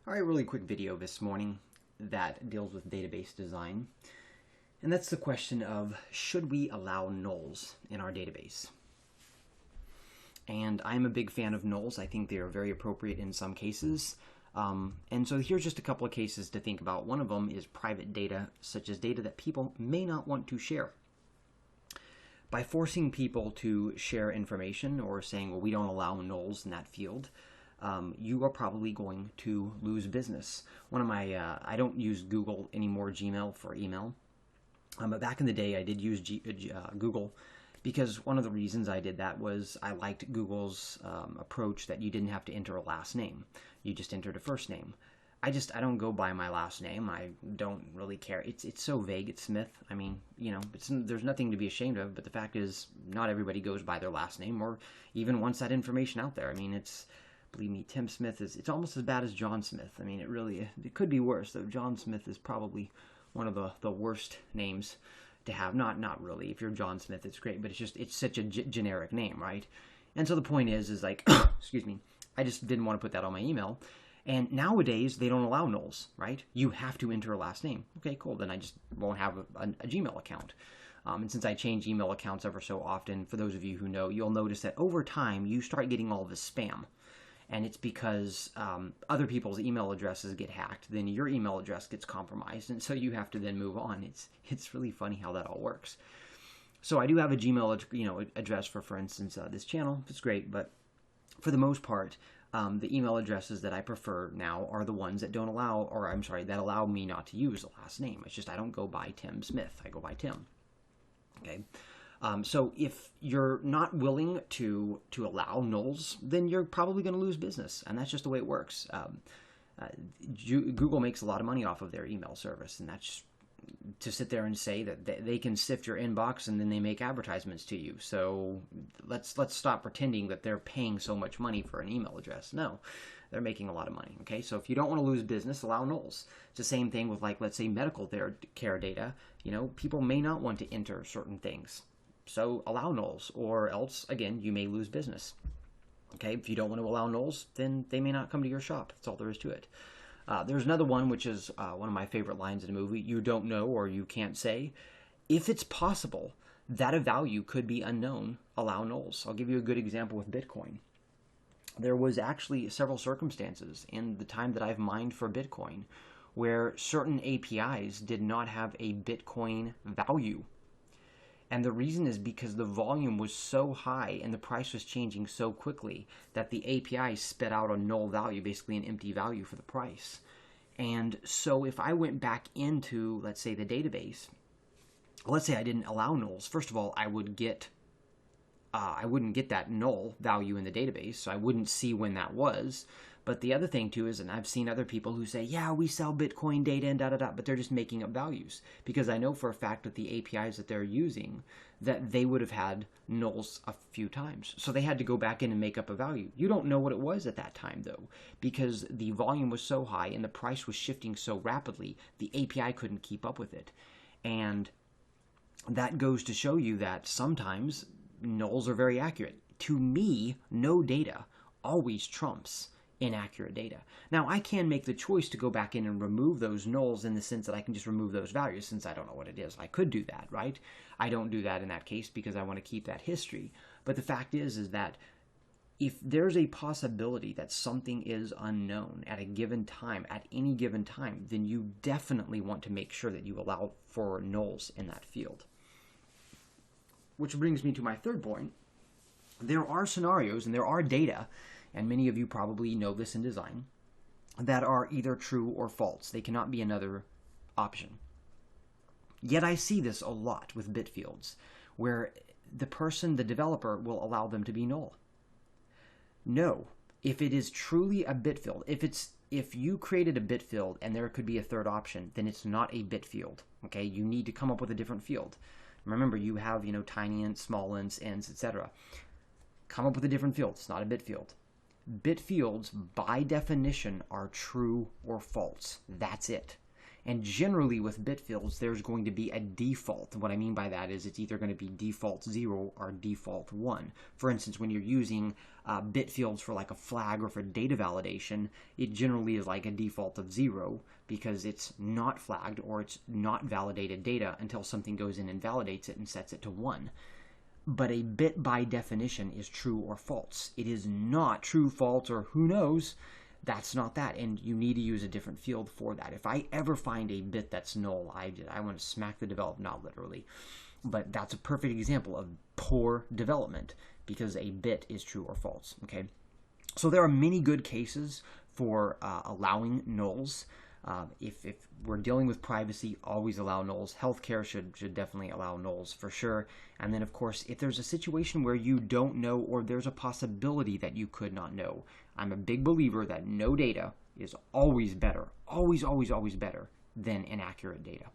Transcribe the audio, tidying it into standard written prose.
All right, really quick video this morning that deals with database design. And that's the question of, should we allow nulls in our database? And I'm a big fan of nulls. I think they are very appropriate in some cases. And so here's just a couple of cases to think about. One of them is private data, such as data that people may not want to share. By forcing people to share information or saying, well, we don't allow nulls in that field, you are probably going to lose business. One of my, I don't use Google anymore, Gmail, for email. But back in the day, I did use Google because one of the reasons I did that was I liked Google's approach that you didn't have to enter a last name. You just entered a first name. I don't go by my last name. I don't really care. It's so vague. It's Smith. I mean, there's nothing to be ashamed of, but the fact is not everybody goes by their last name or even wants that information out there. I mean, believe me, Tim Smith it's almost as bad as John Smith. I mean, it could be worse, though. John Smith is probably one of the worst names to have. Not really. If you're John Smith, it's great, but it's such a generic name, right? And so the point is like, excuse me, I just didn't want to put that on my email. And nowadays, they don't allow nulls, right? You have to enter a last name. Okay, cool. Then I just won't have a Gmail account. And since I change email accounts ever so often, for those of you who know, you'll notice that over time, you start getting all this spam. And it's because other people's email addresses get hacked, then your email address gets compromised, and so you have to then move on. It's really funny how that all works. So I do have a Gmail address for instance, this channel. It's great, but for the most part, the email addresses that I prefer now are the ones that don't allow, or I'm sorry, that allow me not to use the last name. It's just I don't go by Tim Smith. I go by Tim. Okay. So if you're not willing to allow nulls, then you're probably going to lose business, and that's just the way it works. Google makes a lot of money off of their email service, and that's to sit there and say that they can sift your inbox and then they make advertisements to you. So let's stop pretending that they're paying so much money for an email address. No, they're making a lot of money. Okay, so if you don't want to lose business, allow nulls. It's the same thing with, like, let's say medical care data. People may not want to enter certain things. So allow nulls, or else, again, you may lose business. Okay, if you don't want to allow nulls, then they may not come to your shop. That's all there is to it. There's another one, which is one of my favorite lines in a movie. You don't know, or you can't say. If it's possible that a value could be unknown, allow nulls. I'll give you a good example with Bitcoin. There was actually several circumstances in the time that I've mined for Bitcoin where certain APIs did not have a Bitcoin value. And the reason is because the volume was so high and the price was changing so quickly that the API spit out a null value, basically an empty value for the price. And so if I went back into, let's say, the database, let's say I didn't allow nulls. First of all, I wouldn't get that null value in the database, so I wouldn't see when that was. But the other thing, too, is, and I've seen other people who say, yeah, we sell Bitcoin data and da-da-da, but they're just making up values. Because I know for a fact that the APIs that they're using, that they would have had nulls a few times. So they had to go back in and make up a value. You don't know what it was at that time, though, because the volume was so high and the price was shifting so rapidly, the API couldn't keep up with it. And that goes to show you that sometimes nulls are very accurate. To me, no data always trumps inaccurate data. Now, I can make the choice to go back in and remove those nulls in the sense that I can just remove those values since I don't know what it is. I could do that, right? I don't do that in that case because I want to keep that history. But the fact is that if there's a possibility that something is unknown at a given time, at any given time, then you definitely want to make sure that you allow for nulls in that field. Which brings me to my third point. There are scenarios and there are data, and many of you probably know this in design, that are either true or false. They cannot be another option. Yet I see this a lot with bit fields, where the developer, will allow them to be null. No, if it is truly a bit field, if you created a bit field and there could be a third option, then it's not a bit field. Okay, you need to come up with a different field. Remember, you have tiny ints, small ints, ends, etc. Come up with a different field. It's not a bit field. Bit fields, by definition, are true or false. That's it. And generally with bit fields, there's going to be a default. What I mean by that is it's either going to be default 0 or default 1. For instance, when you're using bit fields for like a flag or for data validation, it generally is like a default of 0 because it's not flagged or it's not validated data until something goes in and validates it and sets it to 1. But a bit by definition is true or false. It is not true, false, or who knows. That's not that, and you need to use a different field for that. If I ever find a bit that's null, I want to smack the developer, not literally, but that's a perfect example of poor development because a bit is true or false, okay? So there are many good cases for allowing nulls. If we're dealing with privacy, always allow nulls. Healthcare should definitely allow nulls for sure. And then, of course, if there's a situation where you don't know or there's a possibility that you could not know, I'm a big believer that no data is always better, always, always, always better than inaccurate data.